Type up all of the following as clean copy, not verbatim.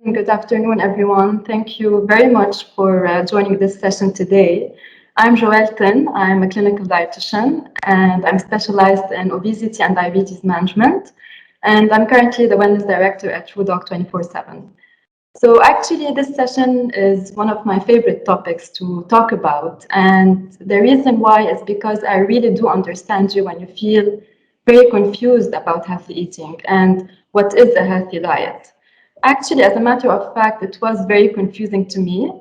Good afternoon, everyone. Thank you very much for joining this session today. I'm Joelton. I'm a clinical dietitian, and I'm specialized in obesity and diabetes management. And I'm currently the wellness director at TruDoc 24/7. So actually, this session is one of my favorite topics to talk about. And the reason why is because I really do understand you when you feel very confused about healthy eating and what is a healthy diet. Actually, as a matter of fact, it was very confusing to me.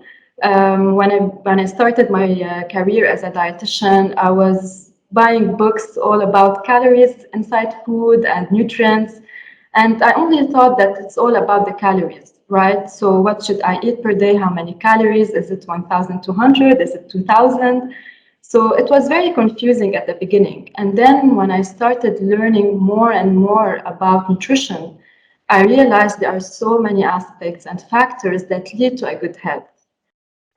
When I started my career as a dietitian, I was buying books all about calories inside food and nutrients. And I only thought that it's all about the calories, right? So what should I eat per day? How many calories? Is it 1,200? Is it 2,000? So it was very confusing at the beginning. And then when I started learning more and more about nutrition, I realized there are so many aspects and factors that lead to a good health.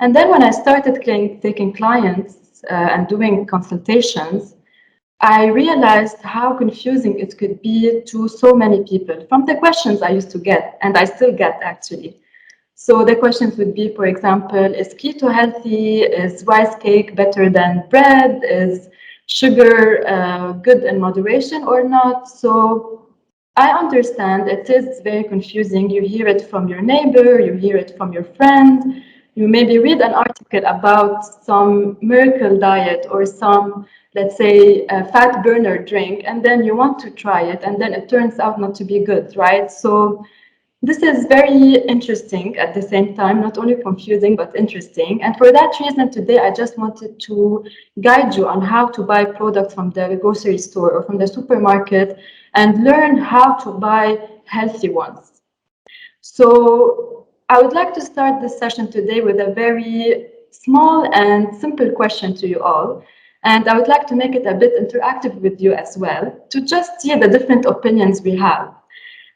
And then when I started taking clients and doing consultations, I realized how confusing it could be to so many people from the questions I used to get, and I still get actually. So the questions would be, for example, is keto healthy? Is rice cake better than bread? Is sugar good in moderation or not? So I understand it is very confusing. You hear it from your neighbor, you hear it from your friend, you maybe read an article about some miracle diet or some, let's say, a fat burner drink, and then you want to try it, and then it turns out not to be good, right? So this is very interesting at the same time, not only confusing, but interesting. And for that reason, today I just wanted to guide you on how to buy products from the grocery store or from the supermarket and learn how to buy healthy ones. So I would like to start this session today with a very small and simple question to you all. And I would like to make it a bit interactive with you as well, to just see the different opinions we have.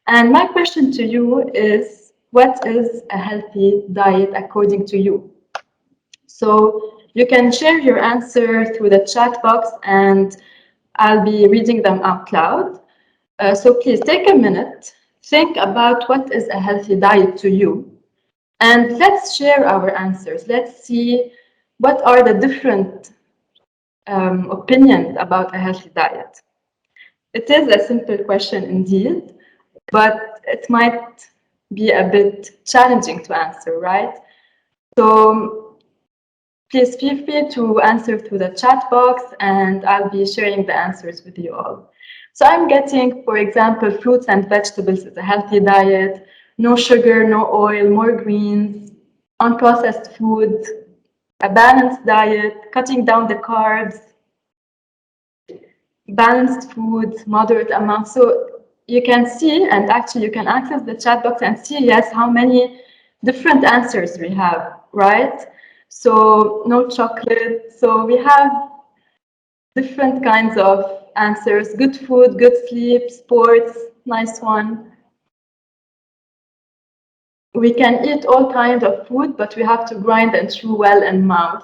And my question to you is, what is a healthy diet according to you? So you can share your answer through the chat box and I'll be reading them out loud. So please take a minute, think about what is a healthy diet to you, and let's share our answers. Let's see what are the different opinions about a healthy diet. It is a simple question indeed, but it might be a bit challenging to answer, right? So please feel free to answer through the chat box and I'll be sharing the answers with you all. So I'm getting, for example, fruits and vegetables is a healthy diet, no sugar, no oil, more greens, unprocessed food, a balanced diet, cutting down the carbs, balanced food, moderate amounts. So you can see, and actually you can access the chat box and see, yes, how many different answers we have, right? So no chocolate. So we have different kinds of answers. Good food, good sleep, sports, nice one. We can eat all kinds of food, but we have to grind and chew well in mouth.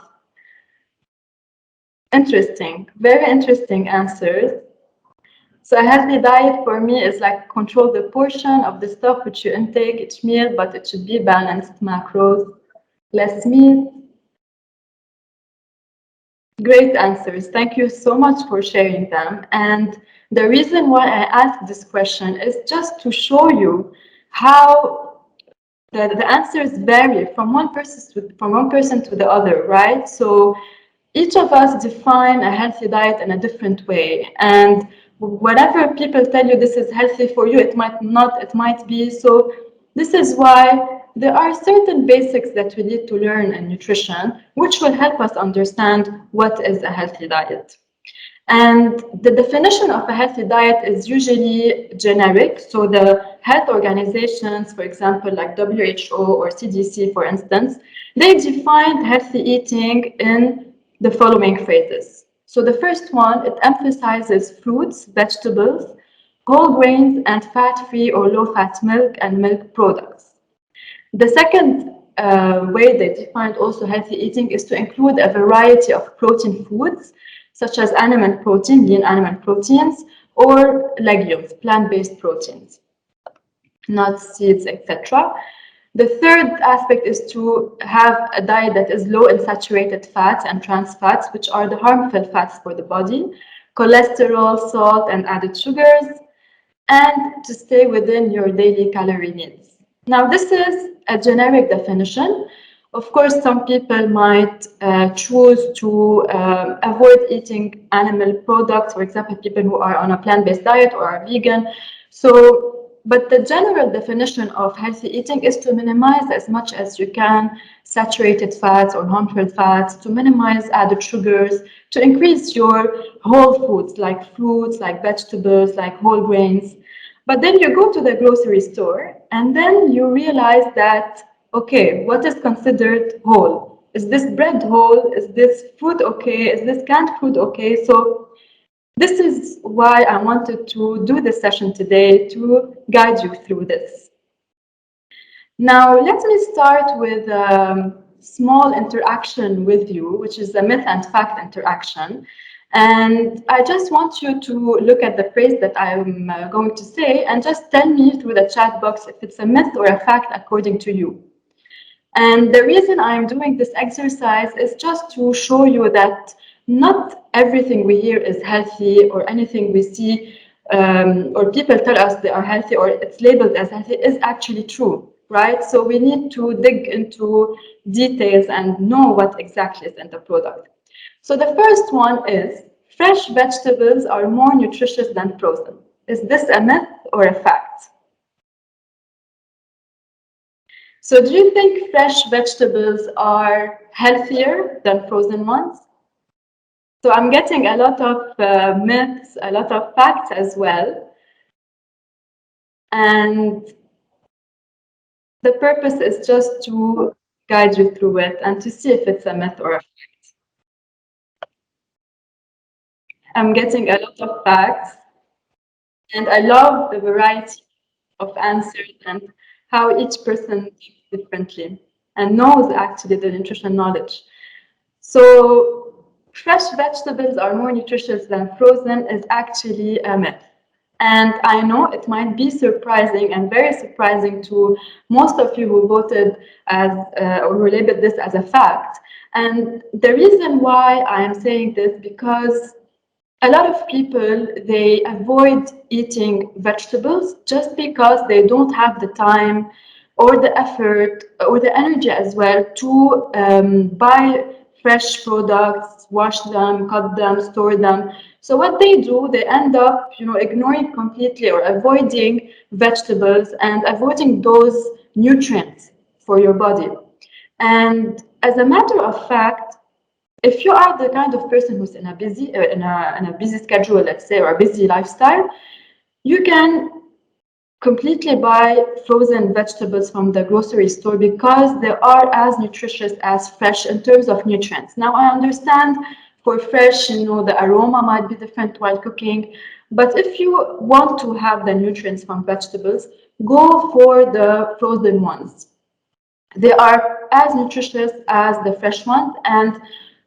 Interesting, very interesting answers. So a healthy diet for me is like control the portion of the stuff which you intake each meal, but it should be balanced macros, less meat. Great answers. Thank you so much for sharing them. And the reason why I asked this question is just to show you how the answers vary from one person to the other, right? So each of us define a healthy diet in a different way. And whatever people tell you this is healthy for you, it might not, it might be. So this is why there are certain basics that we need to learn in nutrition, which will help us understand what is a healthy diet. And the definition of a healthy diet is usually generic. So the health organizations, for example, like WHO or CDC, for instance, they defined healthy eating in the following phrases. So the first one, it emphasizes fruits, vegetables, whole grains, and fat-free or low-fat milk and milk products. The second way they defined also healthy eating is to include a variety of protein foods, such as animal protein, lean animal proteins, or legumes, plant-based proteins, nuts, seeds, etc. The third aspect is to have a diet that is low in saturated fats and trans fats, which are the harmful fats for the body, cholesterol, salt, and added sugars, and to stay within your daily calorie needs. Now, this is a generic definition. Of course, some people might choose to avoid eating animal products, for example, people who are on a plant-based diet or are vegan. But the general definition of healthy eating is to minimize as much as you can saturated fats or harmful fats, to minimize added sugars, to increase your whole foods like fruits, like vegetables, like whole grains. But then you go to the grocery store and then you realize that, okay, what is considered whole? Is this bread whole? Is this fruit okay? Is this canned fruit okay? So this is why I wanted to do this session today, to guide you through this. Now, let me start with a small interaction with you, which is a myth and fact interaction. And I just want you to look at the phrase that I'm going to say and just tell me through the chat box if it's a myth or a fact according to you. And the reason I'm doing this exercise is just to show you that not everything we hear is healthy, or anything we see or people tell us they are healthy or it's labeled as healthy is actually true, right? So we need to dig into details and know what exactly is in the product. So the first one is fresh vegetables are more nutritious than frozen. Is this a myth or a fact? So do you think fresh vegetables are healthier than frozen ones? So I'm getting a lot of myths, a lot of facts as well. And the purpose is just to guide you through it and to see if it's a myth or a fact. I'm getting a lot of facts, and I love the variety of answers and how each person thinks differently and knows actually the nutrition knowledge. So fresh vegetables are more nutritious than frozen is actually a myth. And I know it might be surprising and very surprising to most of you who voted as or who labeled this as a fact. And the reason why I am saying this, because a lot of people, they avoid eating vegetables just because they don't have the time or the effort or the energy as well to buy fresh products, wash them, cut them, store them. So what they do, they end up, ignoring completely or avoiding vegetables and avoiding those nutrients for your body. And as a matter of fact, if you are the kind of person who's in a busy schedule, let's say, or a busy lifestyle, you can completely buy frozen vegetables from the grocery store because they are as nutritious as fresh in terms of nutrients. Now, I understand for fresh, the aroma might be different while cooking, but if you want to have the nutrients from vegetables, go for the frozen ones. They are as nutritious as the fresh ones, and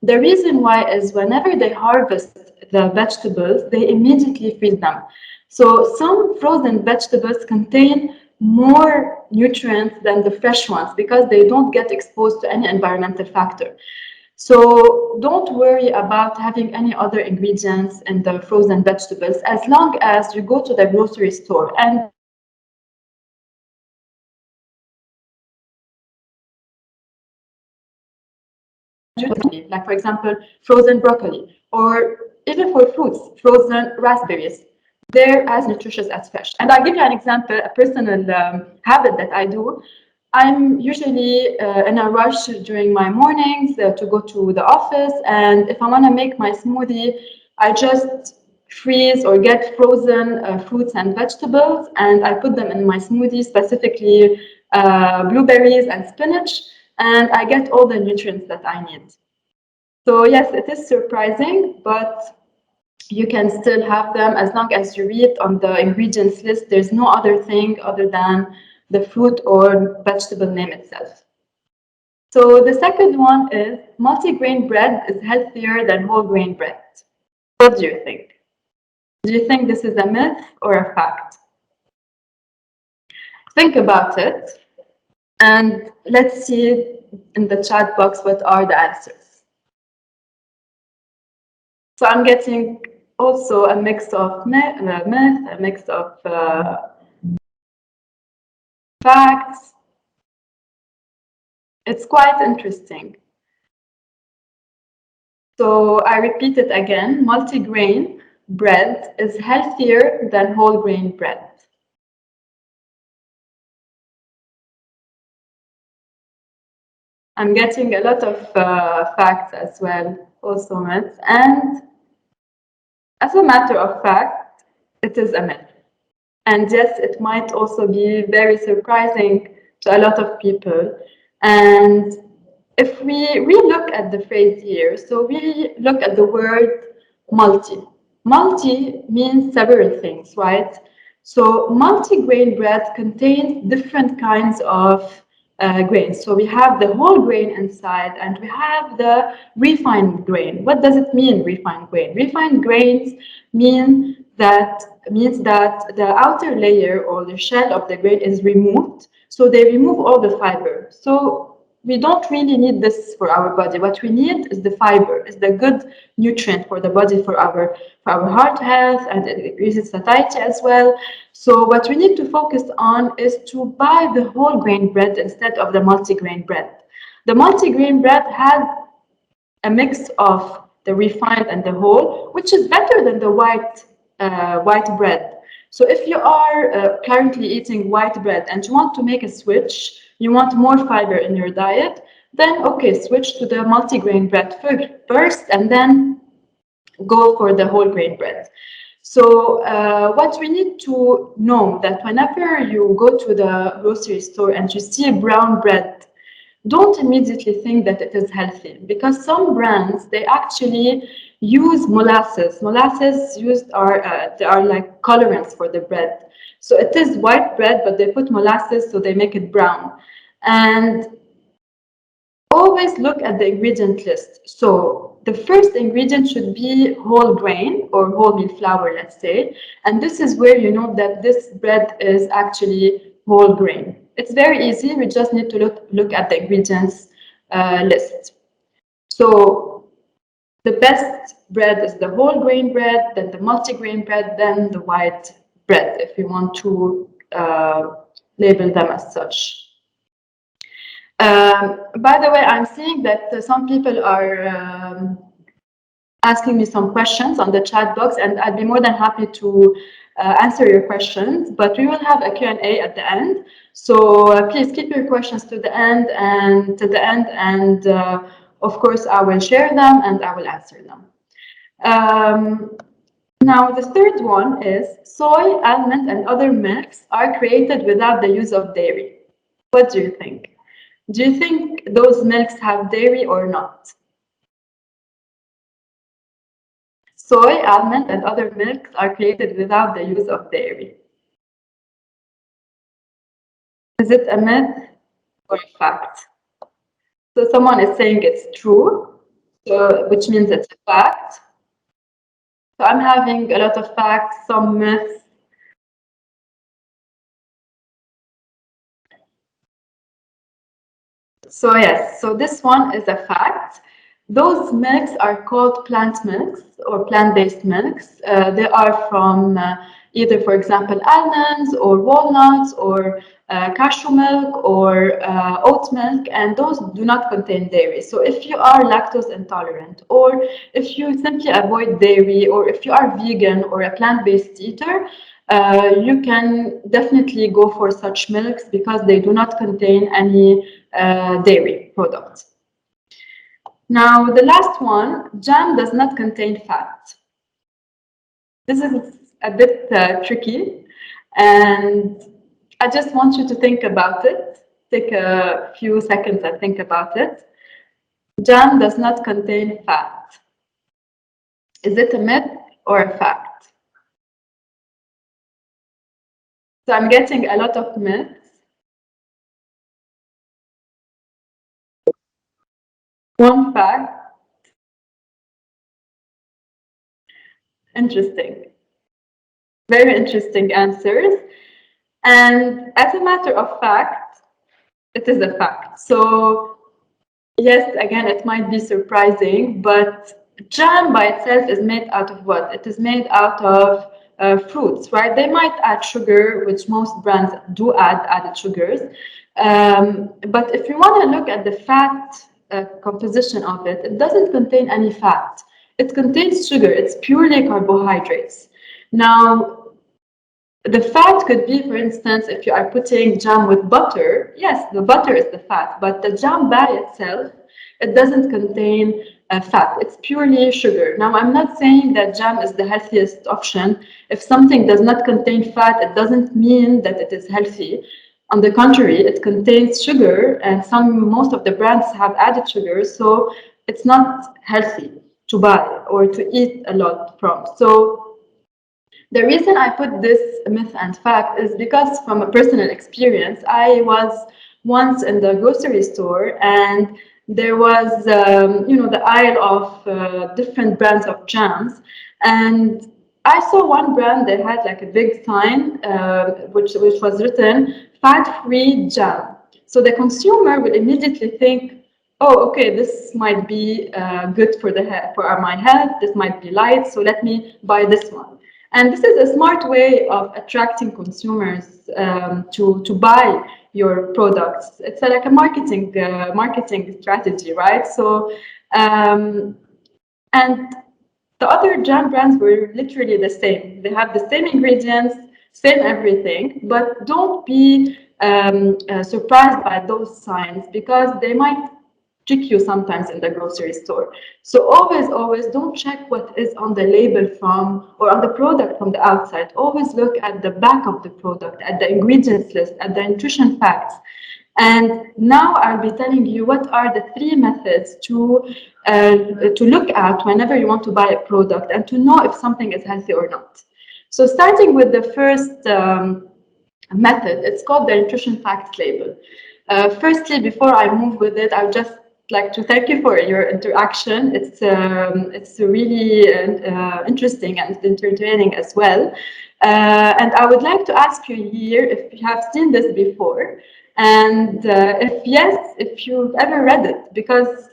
the reason why is whenever they harvest the vegetables, they immediately freeze them. So some frozen vegetables contain more nutrients than the fresh ones because they don't get exposed to any environmental factor. So don't worry about having any other ingredients in the frozen vegetables as long as you go to the grocery store and like for example, frozen broccoli, or even for fruits, frozen raspberries. They're as nutritious as fresh. And I'll give you an example, a personal habit that I do. I'm usually in a rush during my mornings to go to the office. And if I want to make my smoothie, I just freeze or get frozen fruits and vegetables, and I put them in my smoothie, specifically blueberries and spinach, and I get all the nutrients that I need. So yes, it is surprising, but you can still have them as long as you read on the ingredients list. There's no other thing other than the fruit or vegetable name itself. So the second one is multigrain bread is healthier than whole grain bread. What do you think? Do you think this is a myth or a fact? Think about it. And let's see in the chat box what are the answers. So I'm getting also a mix of myth, a mix of facts. It's quite interesting. So I repeat it again, multigrain bread is healthier than whole grain bread. I'm getting a lot of facts as well, also myths. And as a matter of fact, it is a myth. And yes, it might also be very surprising to a lot of people. And if we look at the phrase here, so we look at the word multi. Multi means several things, right? So multi-grain bread contains different kinds of grains. So we have the whole grain inside and we have the refined grain. What does it mean, refined grain? Refined grains means that the outer layer or the shell of the grain is removed. So they remove all the fiber. So we don't really need this for our body. What we need is the fiber, is the good nutrient for the body, for our heart health, and it increases satiety as well. So what we need to focus on is to buy the whole grain bread instead of the multigrain bread. The multigrain bread has a mix of the refined and the whole, which is better than the white bread. So if you are currently eating white bread and you want to make a switch, you want more fiber in your diet, then okay, switch to the multigrain bread first and then go for the whole grain bread. So what we need to know that whenever you go to the grocery store and you see brown bread, don't immediately think that it is healthy, because some brands, they actually use molasses. Molasses used they are like colorants for the bread. So it is white bread, but they put molasses so they make it brown. And always look at the ingredient list. So the first ingredient should be whole grain or wholemeal flour, let's say. And this is where you know that this bread is actually whole grain. It's very easy. We just need to look at the ingredients list. So the best bread is the whole grain bread, then the multigrain bread, then the white bread, if you want to label them as such. By the way, I'm seeing that some people are asking me some questions on the chat box, and I'd be more than happy to answer your questions, but we will have a Q&A at the end. So please keep your questions to the end, and of course, I will share them and I will answer them. Now, the third one is soy, almond, and other milks are created without the use of dairy. What do you think? Do you think those milks have dairy or not? Soy, almond, and other milks are created without the use of dairy. Is it a myth or a fact? So someone is saying it's true, so, which means it's a fact. So I'm having a lot of facts, some myths. So yes, so this one is a fact. Those milks are called plant milks or plant-based milks. They are from either, for example, almonds or walnuts or cashew milk or oat milk, and those do not contain dairy. So if you are lactose intolerant, or if you simply avoid dairy, or if you are vegan or a plant-based eater, you can definitely go for such milks because they do not contain any dairy products. Now, the last one, jam does not contain fat. This is a bit tricky, and I just want you to think about it. Take a few seconds and think about it. Jam does not contain fat. Is it a myth or a fact? So I'm getting a lot of myths. One fact. Interesting. Very interesting answers. And as a matter of fact, It is a fact. So yes, again, it might be surprising, but jam by itself is made out of what? It is made out of fruits, right? They might add sugar, which most brands do add added sugars. But if you want to look at the fat composition of it, it doesn't contain any fat. It contains sugar. It's purely carbohydrates. Now, the fat could be, for instance, if you are putting jam with butter, yes, the butter is the fat, but the jam by itself, it doesn't contain fat. It's purely sugar. Now, I'm not saying that jam is the healthiest option. If something does not contain fat, it doesn't mean that it is healthy. On the contrary, it contains sugar, and most of the brands have added sugar, so it's not healthy to buy or to eat a lot from. So the reason I put this myth and fact is because from a personal experience, I was once in the grocery store and there was, the aisle of different brands of jams. And I saw one brand that had like a big sign, which was written fat-free jam. So the consumer will immediately think, oh, okay, this might be good for my health. This might be light, so let me buy this one. And this is a smart way of attracting consumers to buy your products. It's like a marketing strategy, right? So, and the other jam brands were literally the same. They have the same ingredients, same everything, but don't be surprised by those signs because they might trick you sometimes in the grocery store. So always don't check what is on the label from or on the product from the outside. Always look at the back of the product, at the ingredients list, at the nutrition facts. And now I'll be telling you what are the 3 methods to look at whenever you want to buy a product and to know if something is healthy or not. So starting with the first method, it's called the nutrition facts label. Firstly, before I move with it, I would just like to thank you for your interaction. It's really interesting and entertaining as well. And I would like to ask you here if you have seen this before, and if yes, if you've ever read it, because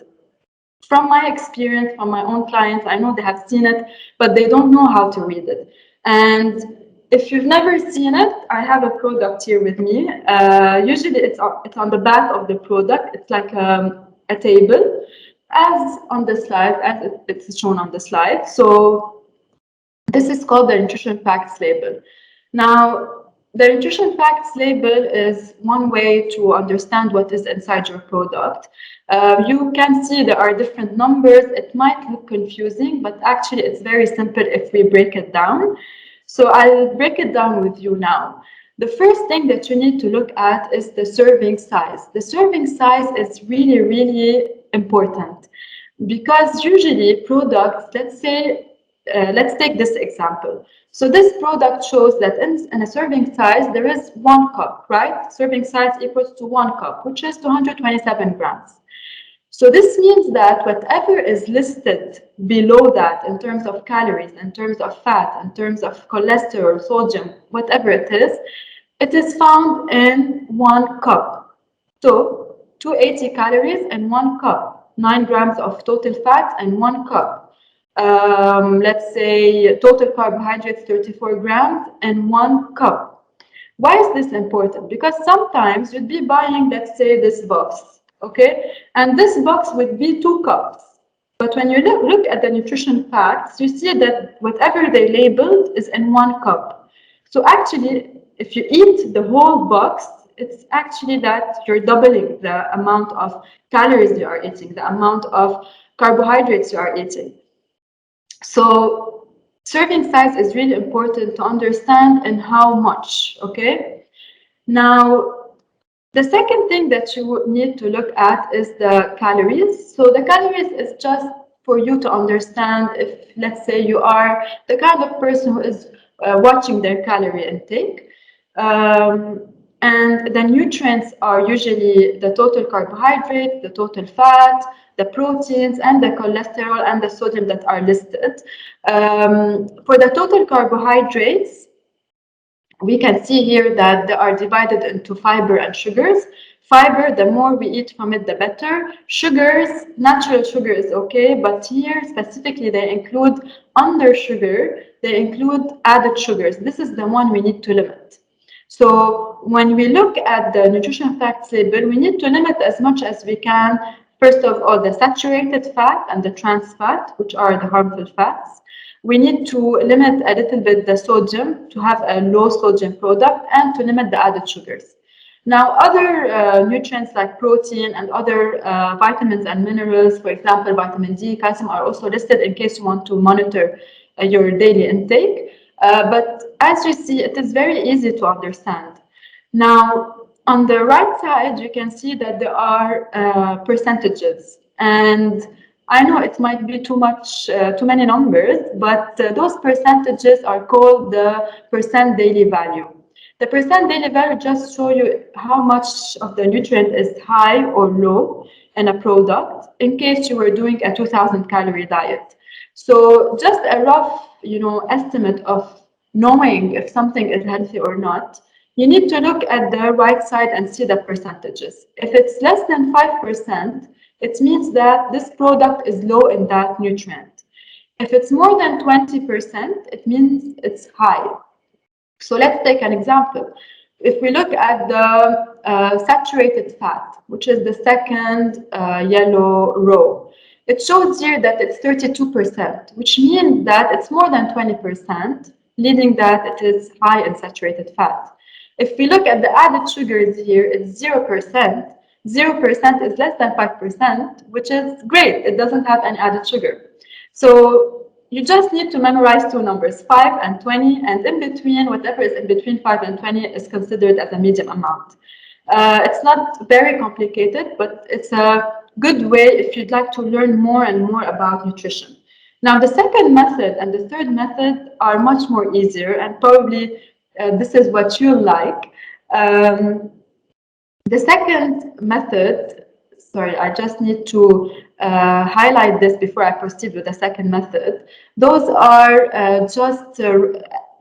from my experience, from my own clients, I know they have seen it, but they don't know how to read it. And if you've never seen it, I have a product here with me. Usually it's on the back of the product. It's like a table, as on the slide, as it's shown on the slide. So this is called the nutrition facts label. Now, the nutrition facts label is one way to understand what is inside your product. You can see there are different numbers. It might look confusing, but actually it's very simple if we break it down. So I'll break it down with you now. The first thing that you need to look at is the serving size. The serving size is really, really important because usually products, let's take this example. So this product shows that in a serving size, there is 1 cup, right? Serving size equals to 1 cup, which is 227 grams. So this means that whatever is listed below that in terms of calories, in terms of fat, in terms of cholesterol, sodium, whatever it is found in 1 cup. So 280 calories in 1 cup, 9 grams of total fat in 1 cup. Let's say total carbohydrates 34 grams in 1 cup. Why is this important? Because sometimes you'd be buying, let's say, this box, okay? And this box would be 2 cups. But when you look at the nutrition facts, you see that whatever they labeled is in 1 cup. So actually, if you eat the whole box, it's actually that you're doubling the amount of calories you are eating, the amount of carbohydrates you are eating. So serving size is really important to understand and how much, okay? Now, the second thing that you need to look at is the calories. So the calories is just for you to understand if, let's say, you are the kind of person who is watching their calorie intake. And the nutrients are usually the total carbohydrates, the total fat, the proteins, and the cholesterol and the sodium that are listed. For the total carbohydrates, we can see here that they are divided into fiber and sugars. Fiber, the more we eat from it, the better. Sugars, natural sugar is okay, but here specifically they include under sugar, they include added sugars. This is the one we need to limit. So when we look at the nutrition facts label, we need to limit as much as we can, first of all, the saturated fat and the trans fat, which are the harmful fats. We need to limit a little bit the sodium to have a low sodium product and to limit the added sugars. Now, other nutrients like protein and other vitamins and minerals, for example, vitamin D, calcium, are also listed in case you want to monitor your daily intake. But as you see, it is very easy to understand. Now, on the right side, you can see that there are percentages. And I know it might be too many numbers, but those percentages are called the percent daily value. The percent daily value just show you how much of the nutrient is high or low in a product in case you were doing a 2000 calorie diet. So just a rough, estimate of knowing if something is healthy or not, you need to look at the right side and see the percentages. If it's less than 5%, it means that this product is low in that nutrient. If it's more than 20%, it means it's high. So let's take an example. If we look at the saturated fat, which is the second yellow row, it shows here that it's 32%, which means that it's more than 20%, meaning that it is high in saturated fat. If we look at the added sugars here, it's 0%. 0% is less than 5%, which is great. It doesn't have any added sugar. So you just need to memorize two numbers, 5 and 20, and in between, whatever is in between 5 and 20 is considered as a medium amount. It's not very complicated, but it's a good way if you'd like to learn more and more about nutrition. Now, the second method and the third method are much more easier, and probably this is what you like. The second method, sorry, I just need to highlight this before I proceed with the second method. Those are just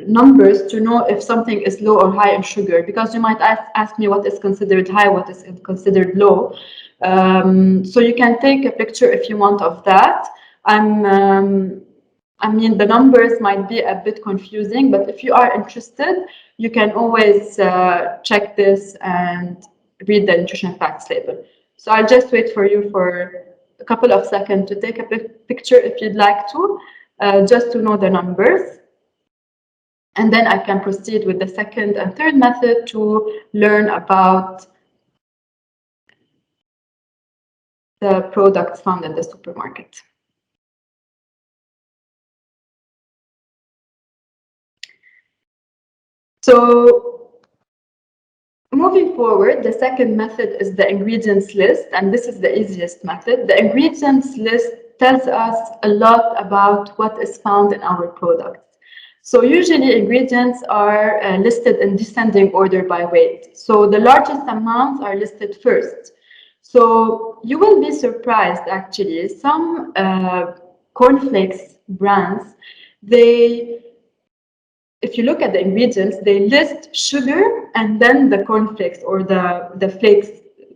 numbers to know if something is low or high in sugar, because you might ask me what is considered high, what is considered low. So you can take a picture if you want of that. I mean, the numbers might be a bit confusing, but if you are interested, you can always check this and read the nutrition facts label. So I'll just wait for you for a couple of seconds to take a picture if you'd like to, just to know the numbers. And then I can proceed with the second and third method to learn about the products found in the supermarket. So moving forward, the second method is the ingredients list, and this is the easiest method. The ingredients list tells us a lot about what is found in our products. So usually ingredients are listed in descending order by weight. So the largest amounts are listed first. So you will be surprised, actually. Some cornflakes brands, if you look at the ingredients, they list sugar and then the cornflakes or the flakes,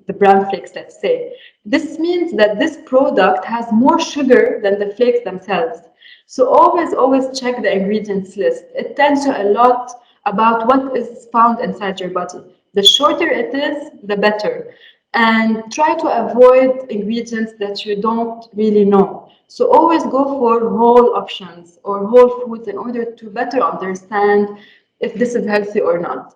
the bran flakes, let's say. This means that this product has more sugar than the flakes themselves. So always check the ingredients list. It tells you a lot about what is found inside your body. The shorter it is, the better. And try to avoid ingredients that you don't really know. So always go for whole options or whole foods in order to better understand if this is healthy or not.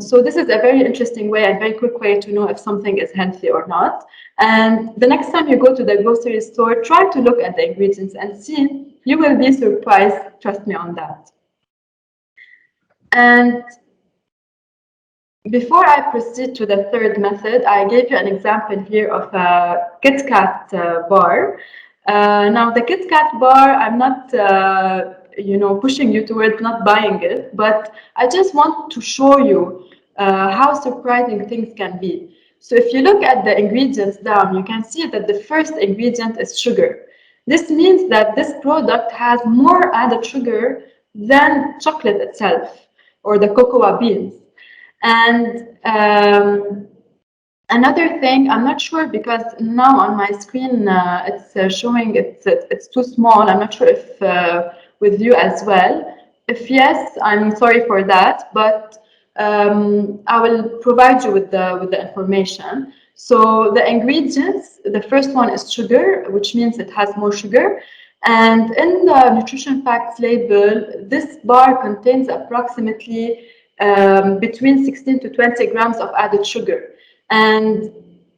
So this is a very interesting way and very quick way to know if something is healthy or not. And the next time you go to the grocery store, try to look at the ingredients and see. You will be surprised, trust me on that. And before I proceed to the third method, I gave you an example here of a Kit Kat bar. Now the Kit Kat bar, I'm not pushing you towards not buying it, but I just want to show you how surprising things can be. So if you look at the ingredients down, you can see that the first ingredient is sugar. This means that this product has more added sugar than chocolate itself or the cocoa beans. And Another thing, I'm not sure because now on my screen it's showing it's too small. I'm not sure if with you as well. If yes, I'm sorry for that, but I will provide you with the information. So the ingredients, the first one is sugar, which means it has more sugar. And in the nutrition facts label, this bar contains approximately between 16 to 20 grams of added sugar. And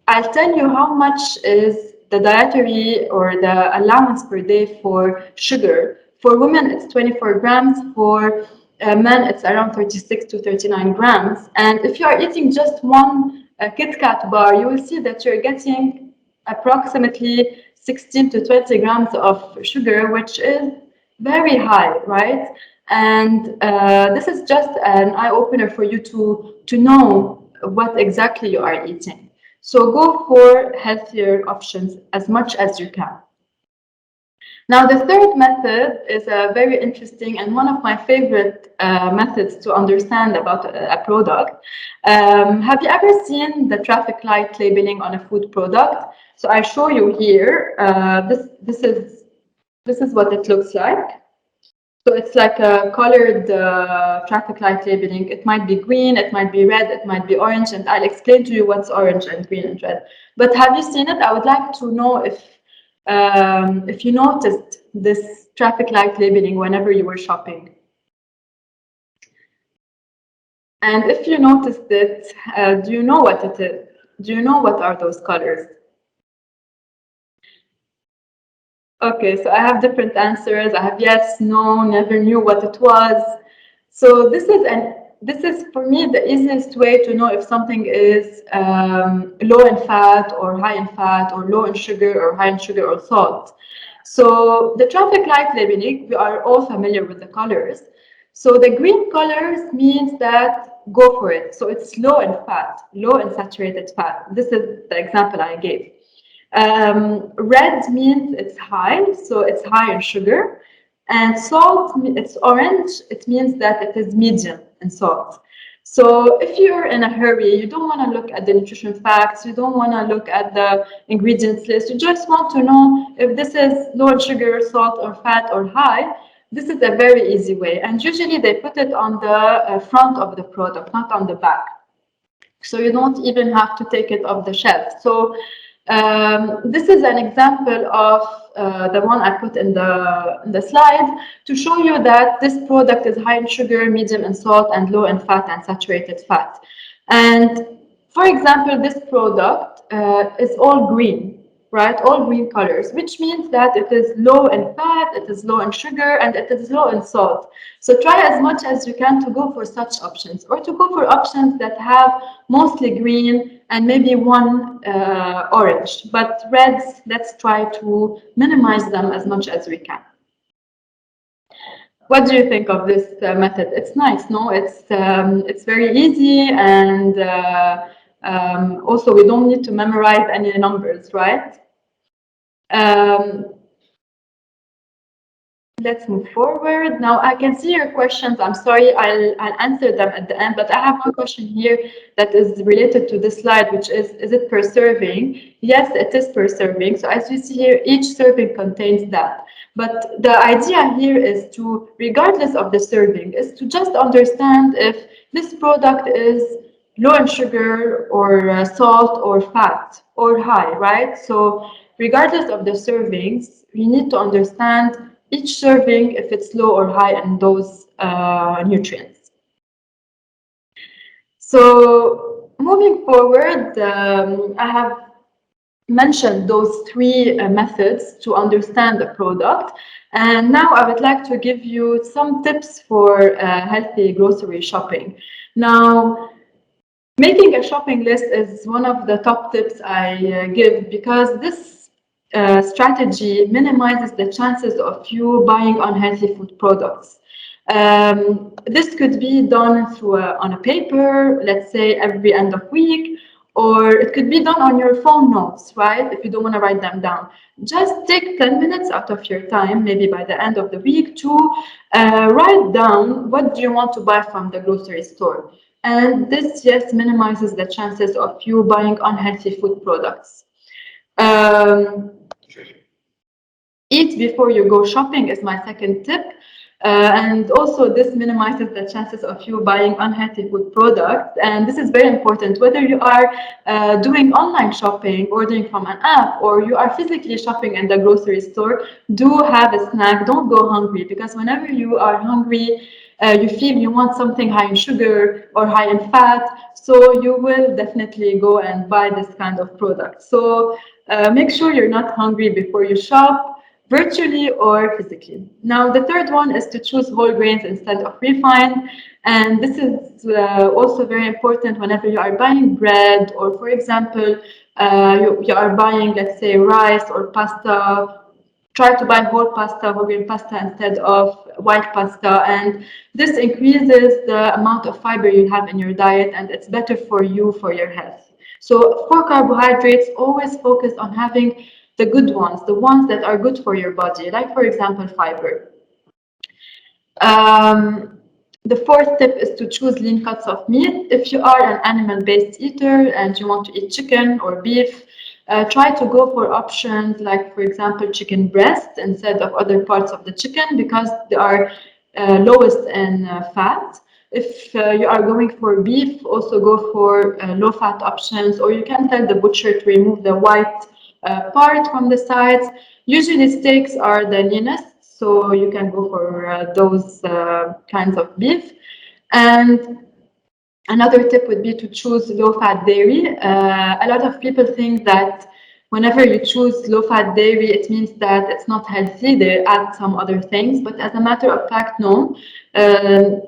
I'll tell you how much is the dietary or the allowance per day for sugar. For women, it's 24 grams. For men, it's around 36 to 39 grams. And if you are eating just one Kit Kat bar, you will see that you're getting approximately 16 to 20 grams of sugar, which is very high, right? And this is just an eye opener for you to know what exactly you are eating. So go for healthier options as much as you can. Now, the third method is a very interesting and one of my favorite methods to understand about a product. Have you ever seen the traffic light labeling on a food product? So I show you here. This is what it looks like. So it's like a colored traffic light labeling. It might be green, it might be red, it might be orange, and I'll explain to you what's orange and green and red. But have you seen it? I would like to know if you noticed this traffic light labeling whenever you were shopping. And if you noticed it, do you know what it is? Do you know what are those colors? Okay, so I have different answers. I have yes, no, never knew what it was. So this is for me the easiest way to know if something is low in fat or high in fat or low in sugar or high in sugar or salt. So the traffic light labeling, we are all familiar with the colors. So the green colors means that go for it. So it's low in fat, low in saturated fat. This is the example I gave. Red means it's high, so it's high in sugar. And salt, it's orange, it means that it is medium in salt. So if you're in a hurry, you don't want to look at the nutrition facts, you don't want to look at the ingredients list, you just want to know if this is low in sugar, salt, or fat, or high. This is a very easy way. And usually they put it on the front of the product, not on the back. So you don't even have to take it off the shelf. So this is an example of the one I put in the slide to show you that this product is high in sugar, medium in salt, and low in fat and saturated fat. And for example, this product is all green, right? All green colors, which means that it is low in fat, it is low in sugar, and it is low in salt. So try as much as you can to go for such options, or to go for options that have mostly green and maybe one orange. But reds, let's try to minimize them as much as we can. What do you think of this method? It's nice, no? It's very easy, and also we don't need to memorize any numbers, right? Let's move forward. Now I can see your questions. I'm sorry, I'll answer them at the end, but I have one question here that is related to this slide, which is it per serving? Yes, it is per serving. So as you see here, each serving contains that. But the idea here is to, regardless of the serving, is to just understand if this product is low in sugar or salt or fat or high, right? So regardless of the servings, we need to understand each serving if it's low or high in those nutrients. So moving forward, I have mentioned those three methods to understand the product. And now I would like to give you some tips for healthy grocery shopping. Now, making a shopping list is one of the top tips I give, because this strategy minimizes the chances of you buying unhealthy food products. This could be done through on a paper, let's say every end of week, Or it could be done on your phone notes, right? If you don't want to write them down. Just take 10 minutes out of your time, maybe by the end of the week, to write down what do you want to buy from the grocery store. And this, yes, minimizes the chances of you buying unhealthy food products. Um, Eat before you go shopping is my second tip. And also this minimizes the chances of you buying unhealthy food products. And this is very important, whether you are doing online shopping, ordering from an app, or you are physically shopping in the grocery store, do have a snack, don't go hungry, because whenever you are hungry, you feel you want something high in sugar or high in fat, so you will definitely go and buy this kind of product. So make sure you're not hungry before you shop, virtually or physically. Now, the third one is to choose whole grains instead of refined. And this is also very important whenever you are buying bread, or for example, you are buying, let's say, rice or pasta. Try to buy whole pasta, whole grain pasta, instead of white pasta. And this increases the amount of fiber you have in your diet, and it's better for you, for your health. So for carbohydrates, always focus on having the good ones, the ones that are good for your body, like, for example, fiber. Um, the fourth tip is to choose lean cuts of meat. If you are an animal-based eater and you want to eat chicken or beef, try to go for options like, for example, chicken breast instead of other parts of the chicken, because they are lowest in fat. If you are going for beef, also go for low-fat options, or you can tell the butcher to remove the white part from the sides. Usually steaks are the leanest, so you can go for those kinds of beef. And another tip would be to choose low-fat dairy. A lot of people think that whenever you choose low-fat dairy, it means that it's not healthy. They add some other things, but as a matter of fact, no.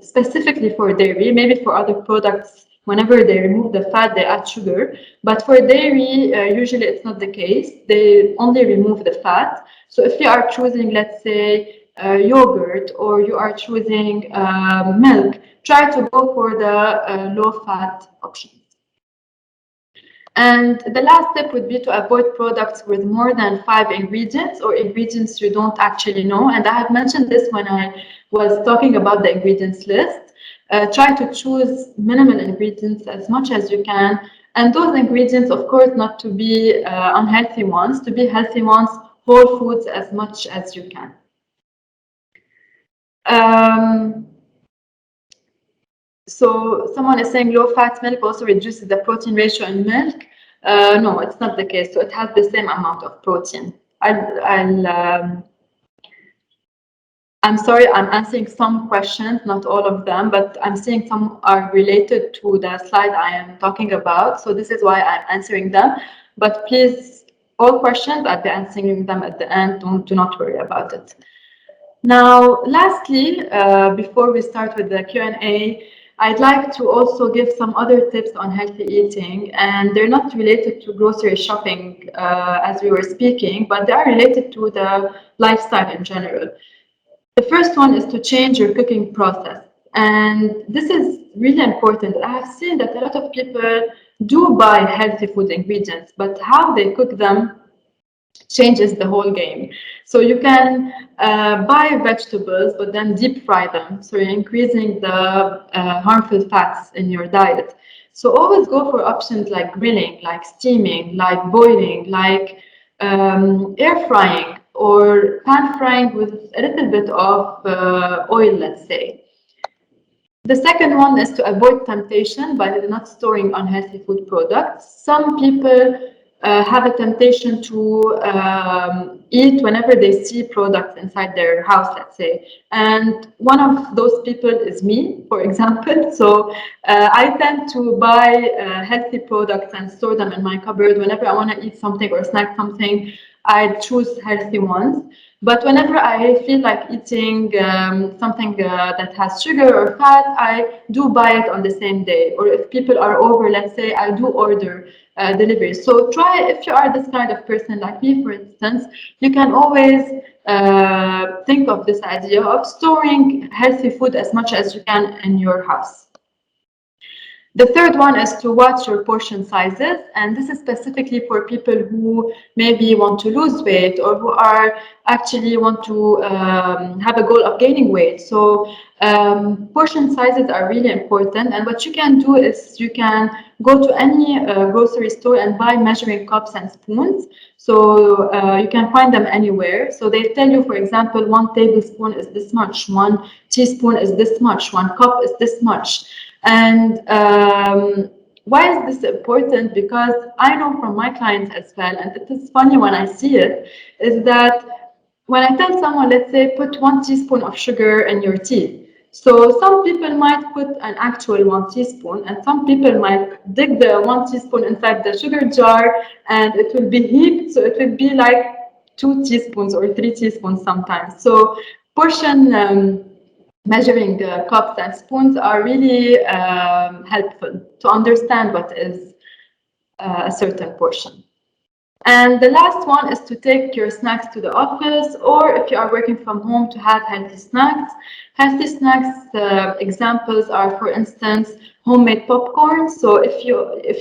Specifically for dairy, maybe for other products, whenever they remove the fat, they add sugar. But for dairy, usually it's not the case. They only remove the fat. So if you are choosing, let's say, yogurt, or you are choosing milk, try to go for the low-fat options. And the last step would be to avoid products with more than 5 ingredients, or ingredients you don't actually know. And I have mentioned this when I was talking about the ingredients list. Try to choose minimal ingredients as much as you can. And those ingredients, of course, not to be unhealthy ones, to be healthy ones, whole foods as much as you can. So someone is saying low-fat milk also reduces the protein ratio in milk. No, it's not the case. So it has the same amount of protein. I'm sorry, I'm answering some questions, not all of them, but I'm seeing some are related to the slide I am talking about. So this is why I'm answering them. But please, all questions, I'll be answering them at the end. Do not worry about it. Now, lastly, before we start with the Q&A, I'd like to also give some other tips on healthy eating, and they're not related to grocery shopping as we were speaking, but they are related to the lifestyle in general. The first one is to change your cooking process, and this is really important. I have seen that a lot of people do buy healthy food ingredients, but how they cook them changes the whole game. So you can buy vegetables, but then deep fry them. So you're increasing the harmful fats in your diet. So always go for options like grilling, like steaming, like boiling, like air frying, or pan frying with a little bit of oil, let's say. The second one is to avoid temptation by not storing unhealthy food products. Some people have a temptation to eat whenever they see products inside their house, let's say. And one of those people is me, for example. So I tend to buy healthy products and store them in my cupboard. Whenever I want to eat something or snack something, I choose healthy ones. But whenever I feel like eating something that has sugar or fat, I do buy it on the same day. Or if people are over, let's say, I do order delivery. So try, if you are this kind of person like me, for instance, you can always think of this idea of storing healthy food as much as you can in your house. The third one is to watch your portion sizes, and this is specifically for people who maybe want to lose weight or who are actually want to have a goal of gaining weight. So portion sizes are really important, and what you can do is you can go to any grocery store and buy measuring cups and spoons. So you can find them anywhere. So they tell you, for example, 1 tablespoon is this much, 1 teaspoon is this much, 1 cup is this much. And why is this important? Because I know from my clients as well, and it is funny when I see it, is that when I tell someone, let's say, put 1 teaspoon of sugar in your tea. So some people might put an actual 1 teaspoon, and some people might dig the 1 teaspoon inside the sugar jar, and it will be heaped. So it will be like 2 teaspoons or 3 teaspoons sometimes. So portion measuring cups and spoons are really helpful to understand what is a certain portion. And the last one is to take your snacks to the office, or if you are working from home, to have healthy snacks. Healthy snacks examples are, for instance, homemade popcorn. So if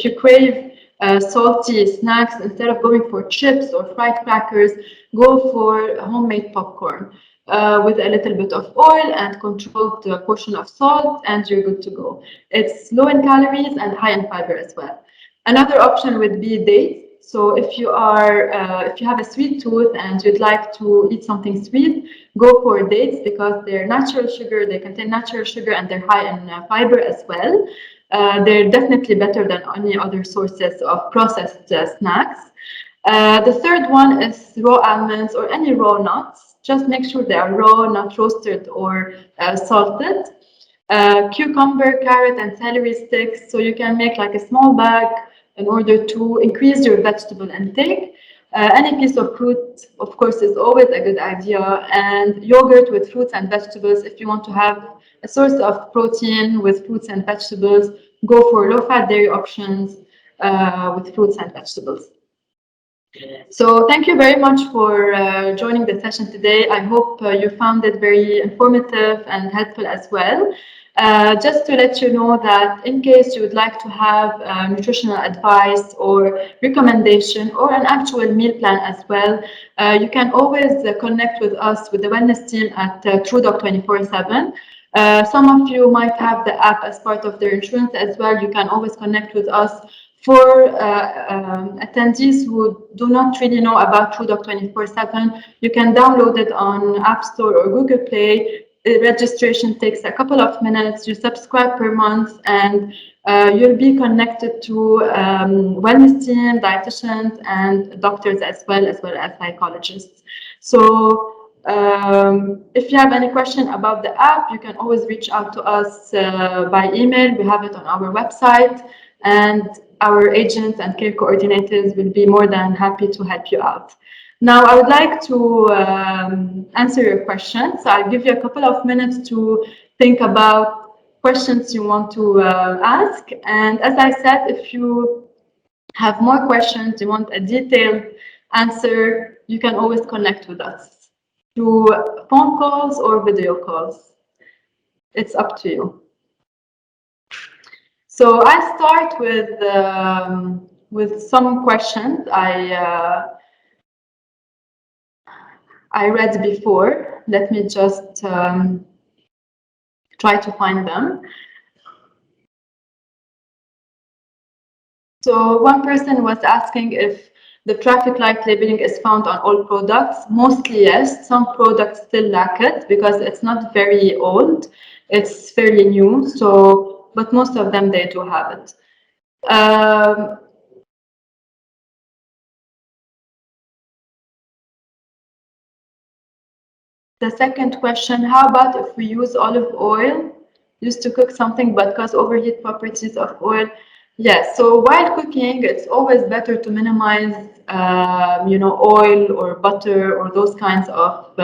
you crave salty snacks, instead of going for chips or fried crackers, go for homemade popcorn with a little bit of oil and controlled portion of salt, and you're good to go. It's low in calories and high in fiber as well. Another option would be dates. So if you have a sweet tooth and you'd like to eat something sweet, go for dates because they're natural sugar. They contain natural sugar and they're high in fiber as well. They're definitely better than any other sources of processed snacks. The third one is raw almonds or any raw nuts. Just make sure they are raw, not roasted or salted. Cucumber, carrot, and celery sticks. So you can make like a small bag in order to increase your vegetable intake. Any piece of fruit, of course, is always a good idea. And yogurt with fruits and vegetables. If you want to have a source of protein with fruits and vegetables, go for low-fat dairy options with fruits and vegetables. So thank you very much for joining the session today. I hope you found it very informative and helpful as well. Just to let you know that in case you would like to have nutritional advice or recommendation or an actual meal plan as well, you can always connect with us, with the wellness team at TruDoc 24/7. Some of you might have the app as part of their insurance as well. You can always connect with us. For attendees who do not really know about TruDoc 24/7, you can download it on App Store or Google Play. Registration takes a couple of minutes. You subscribe per month, and you'll be connected to wellness team, dietitians, and doctors as well as psychologists. So if you have any question about the app, you can always reach out to us by email. We have it on our website, and our agents and care coordinators will be more than happy to help you out. Now, I would like to answer your questions. So I'll give you a couple of minutes to think about questions you want to ask. And as I said, if you have more questions, you want a detailed answer, you can always connect with us through phone calls or video calls. It's up to you. So I start with some questions I read before. Let me just try to find them. So one person was asking if the traffic light labeling is found on all products. Mostly yes. Some products still lack it because it's not very old. It's fairly new. So, but most of them, they do have it. The second question, how about if we use olive oil used to cook something but cause overheat properties of oil? Yes, so while cooking, it's always better to minimize, oil or butter or those kinds of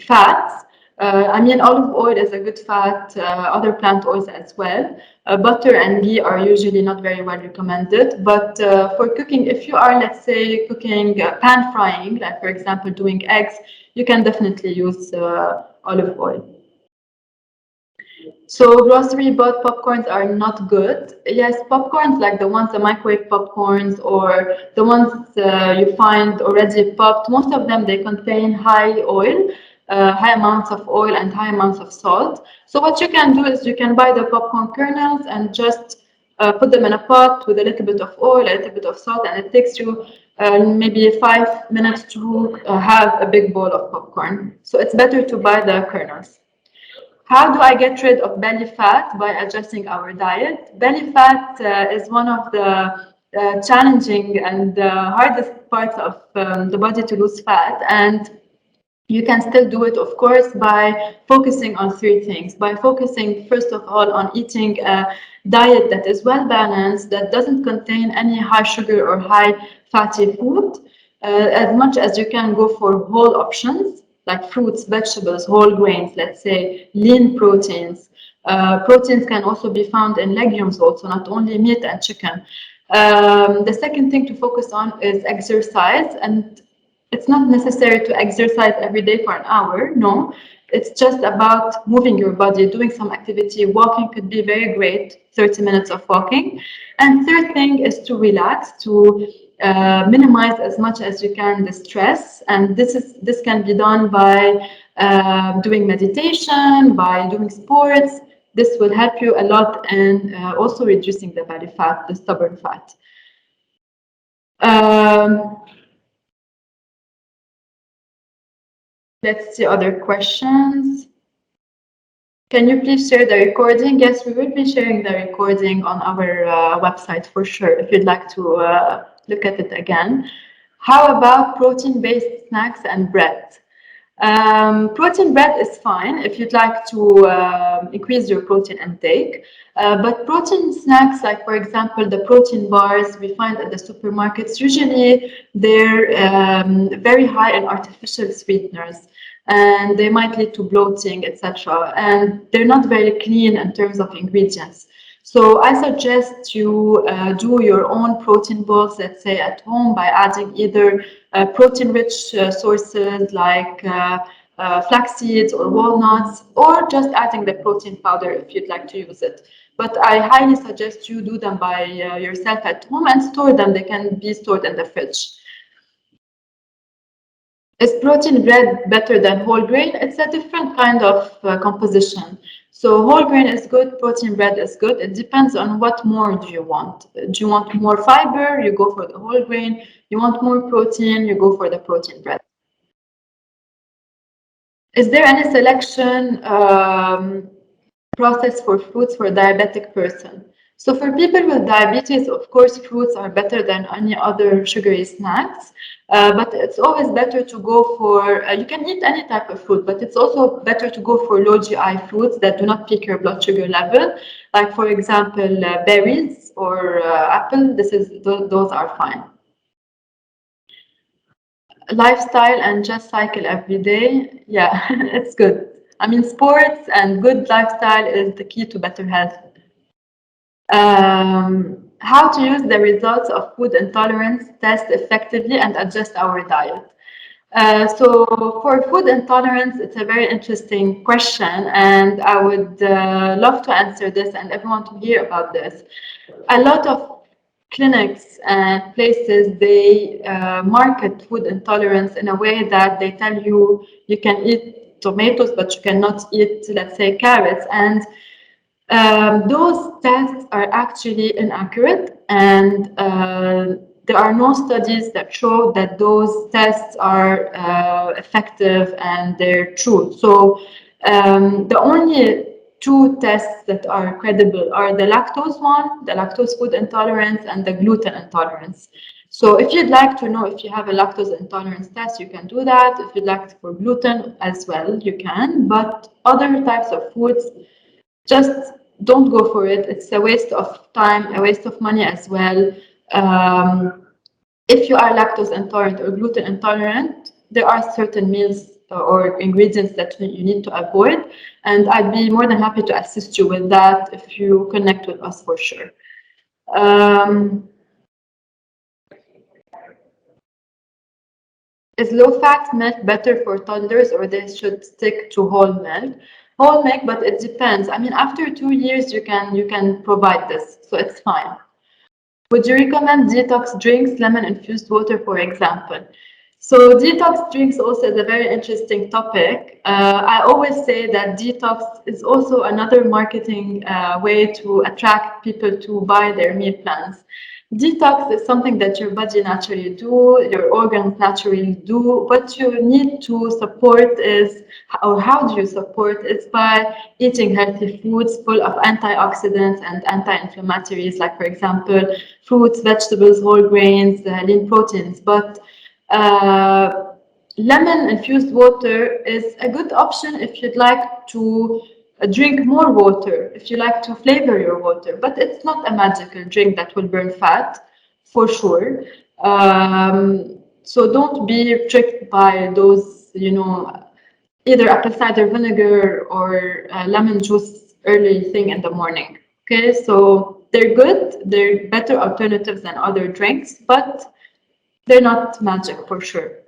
fats. Olive oil is a good fat, other plant oils as well. Butter and ghee are usually not very well recommended, but for cooking, if you are, let's say, cooking pan frying, like for example, doing eggs, you can definitely use olive oil. So grocery bought popcorns are not good. Yes, popcorns like the ones, the microwave popcorns or the ones you find already popped, most of them, they contain high oil, high amounts of oil and high amounts of salt. So what you can do is you can buy the popcorn kernels and just put them in a pot with a little bit of oil, a little bit of salt, and it takes you maybe 5 minutes to have a big bowl of popcorn. So it's better to buy the kernels. How do I get rid of belly fat? By adjusting our diet. Belly fat is one of the challenging and hardest parts of the body to lose fat, and you can still do it, of course, by focusing on three things. By focusing, first of all, on eating a diet that is well balanced, that doesn't contain any high sugar or high fatty food. As much as you can go for whole options like fruits, vegetables, whole grains, let's say lean proteins. Proteins can also be found in legumes, also, not only meat and chicken. The second thing to focus on is exercise, and it's not necessary to exercise every day for an hour. No, it's just about moving your body, doing some activity. Walking could be very great, 30 minutes of walking. And third thing is to relax, to minimize as much as you can the stress. And this can be done by doing meditation, by doing sports. This will help you a lot, and also reducing the belly fat, the stubborn fat. Let's see other questions. Can you please share the recording? Yes, we will be sharing the recording on our website for sure, if you'd like to look at it again. How about protein-based snacks and bread? Protein bread is fine if you'd like to increase your protein intake. But protein snacks, like for example, the protein bars we find at the supermarkets, usually they're very high in artificial sweeteners, and they might lead to bloating, etc. And they're not very clean in terms of ingredients. So I suggest you do your own protein balls, let's say at home, by adding either protein-rich sources like flax seeds or walnuts, or just adding the protein powder if you'd like to use it. But I highly suggest you do them by yourself at home and store them. They can be stored in the fridge. Is protein bread better than whole grain? It's a different kind of composition. So whole grain is good, protein bread is good. It depends on what more do you want. Do you want more fiber? You go for the whole grain. You want more protein? You go for the protein bread. Is there any selection process for fruits for a diabetic person? So for people with diabetes, of course, fruits are better than any other sugary snacks. But it's always better to go for, you can eat any type of fruit, but it's also better to go for low GI fruits that do not peak your blood sugar level. Like, for example, berries or apple, those are fine. Lifestyle and just cycle every day, yeah, it's good. I mean, sports and good lifestyle is the key to better health. How to use the results of food intolerance test effectively and adjust our diet. So for food intolerance, it's a very interesting question, and I would love to answer this and everyone to hear about this. A lot of clinics and places, they market food intolerance in a way that they tell you you can eat tomatoes, but you cannot eat, let's say, carrots. And those tests are actually inaccurate, and there are no studies that show that those tests are effective and they're true. So the only two tests that are credible are the lactose one, the lactose food intolerance, and the gluten intolerance. So if you'd like to know if you have a lactose intolerance test, you can do that. If you'd like for gluten as well, you can. But other types of foods, just don't go for it. It's a waste of time, a waste of money as well. If you are lactose intolerant or gluten intolerant, there are certain meals or ingredients that you need to avoid, and I'd be more than happy to assist you with that if you connect with us for sure. Is low-fat milk better for toddlers, or they should stick to whole milk? Whole milk, but it depends. I mean, after 2 years, you can provide this, so it's fine. Would you recommend detox drinks, lemon infused water, for example? So detox drinks also is a very interesting topic. I always say that detox is also another marketing way to attract people to buy their meal plans. Detox is something that your body naturally do, your organs naturally do. What you need to support is, or how do you support, is by eating healthy foods full of antioxidants and anti-inflammatories, like for example, fruits, vegetables, whole grains, lean proteins. But lemon infused water is a good option if you'd like to drink more water, if you like to flavor your water, but it's not a magical drink that will burn fat, for sure. So don't be tricked by those, either apple cider vinegar or lemon juice early thing in the morning. Okay, so they're good, they're better alternatives than other drinks, but they're not magic for sure.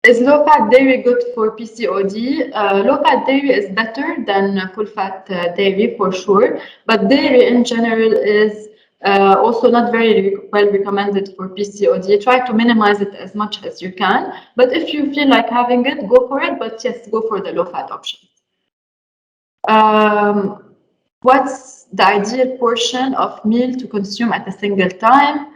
Is low-fat dairy good for PCOD? Low-fat dairy is better than full-fat dairy for sure, but dairy in general is also not very well recommended for PCOD. Try to minimize it as much as you can, but if you feel like having it, go for it, but yes, go for the low-fat option. What's the ideal portion of meal to consume at a single time?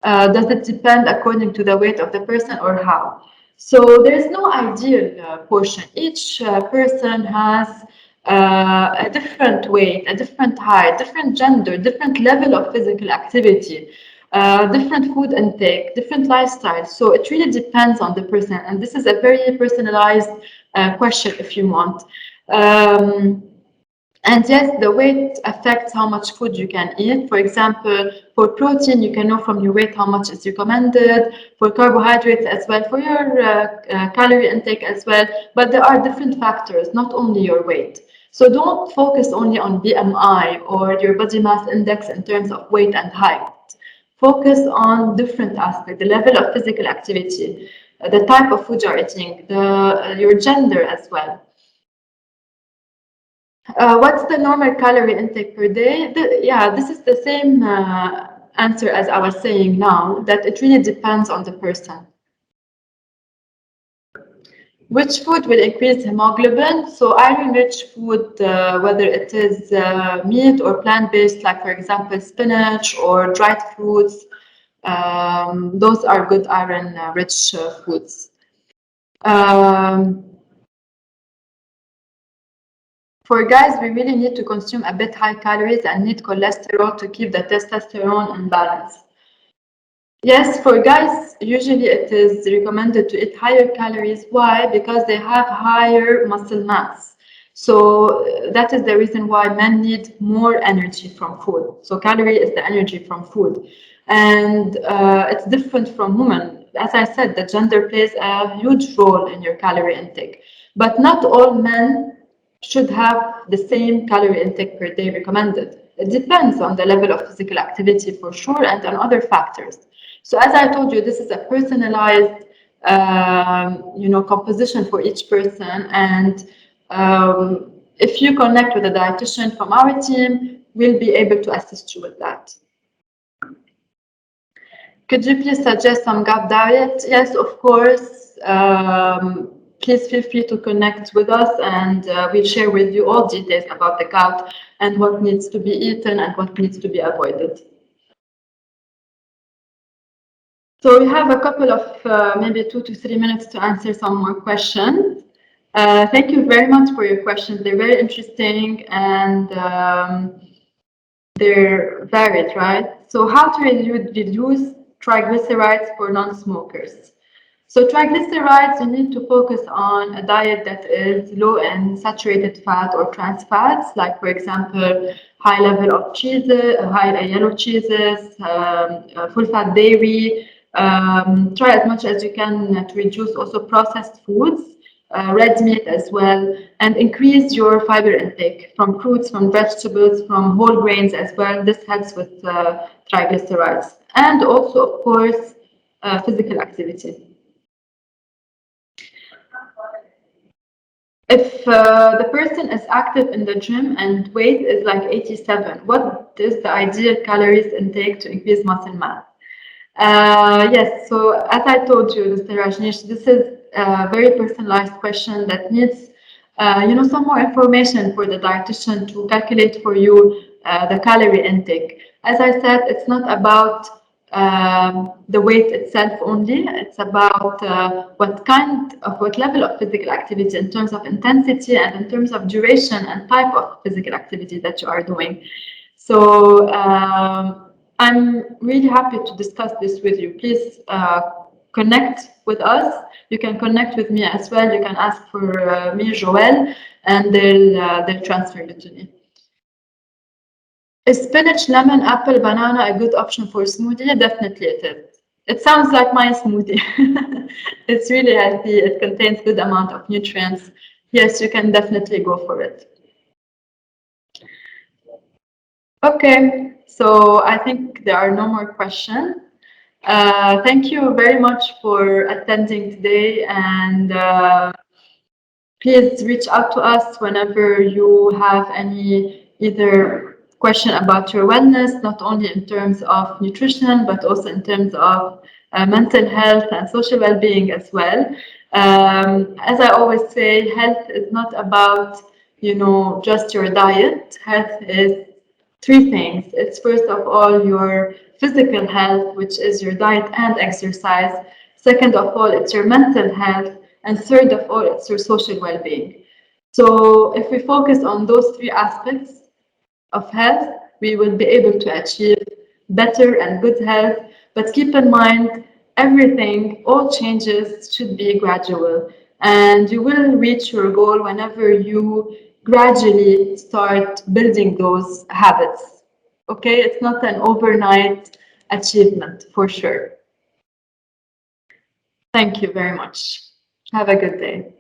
Does it depend according to the weight of the person or how? So there's no ideal portion. Each person has a different weight, a different height, different gender, different level of physical activity, different food intake, different lifestyles. So it really depends on the person. And this is a very personalized question if you want. And yes, the weight affects how much food you can eat. For example, for protein, you can know from your weight how much is recommended. For carbohydrates as well, for your calorie intake as well. But there are different factors, not only your weight. So don't focus only on BMI or your body mass index in terms of weight and height. Focus on different aspects, the level of physical activity, the type of food you're eating, your gender as well. What's the normal calorie intake per day? Yeah, this is the same answer as I was saying now, that it really depends on the person. Which food will increase hemoglobin? So iron-rich food, whether it is meat or plant-based, like for example, spinach or dried fruits, those are good iron-rich foods. For guys, we really need to consume a bit high calories and need cholesterol to keep the testosterone in balance. Yes, for guys, usually it is recommended to eat higher calories. Why? Because they have higher muscle mass. So that is the reason why men need more energy from food. So calorie is the energy from food. And it's different from women. As I said, the gender plays a huge role in your calorie intake. But not all men should have the same calorie intake per day recommended. It depends on the level of physical activity for sure and on other factors. So as I told you, this is a personalized, composition for each person. And if you connect with a dietitian from our team, we'll be able to assist you with that. Could you please suggest some gut diet? Yes, of course. Please feel free to connect with us, and we'll share with you all details about the gut and what needs to be eaten and what needs to be avoided. So we have a couple of maybe 2 to 3 minutes to answer some more questions. Thank you very much for your questions. They're very interesting and they're varied, right? So how to reduce triglycerides for non-smokers? So triglycerides, you need to focus on a diet that is low in saturated fat or trans fats, like for example, high level of cheeses, high yellow cheeses, full fat dairy. Try as much as you can to reduce also processed foods, red meat as well, and increase your fiber intake from fruits, from vegetables, from whole grains as well. This helps with triglycerides. And also, of course, physical activity. If the person is active in the gym and weight is like 87, what is the ideal calories intake to increase muscle mass? Yes, so as I told you, Mr. Rajneesh, this is a very personalized question that needs, some more information for the dietitian to calculate for you the calorie intake. As I said, it's not about the weight itself only. It's about what level of physical activity in terms of intensity and in terms of duration and type of physical activity that you are doing. So I'm really happy to discuss this with you. Please connect with us. You can connect with me as well. You can ask for me, Joelle, and they'll transfer it to me. Is spinach, lemon, apple, banana a good option for smoothie? Definitely it is. It sounds like my smoothie. It's really healthy. It contains good amount of nutrients. Yes, you can definitely go for it. Okay, so I think there are no more questions. Thank you very much for attending today, and please reach out to us whenever you have any either question about your wellness, not only in terms of nutrition, but also in terms of mental health and social well-being as well. As I always say, health is not about, just your diet. Health is three things. It's first of all your physical health, which is your diet and exercise. Second of all, it's your mental health. And third of all, it's your social well-being. So if we focus on those three aspects of health, we will be able to achieve better and good health. But keep in mind, all changes should be gradual. And you will reach your goal whenever you gradually start building those habits. Okay, it's not an overnight achievement for sure. Thank you very much. Have a good day.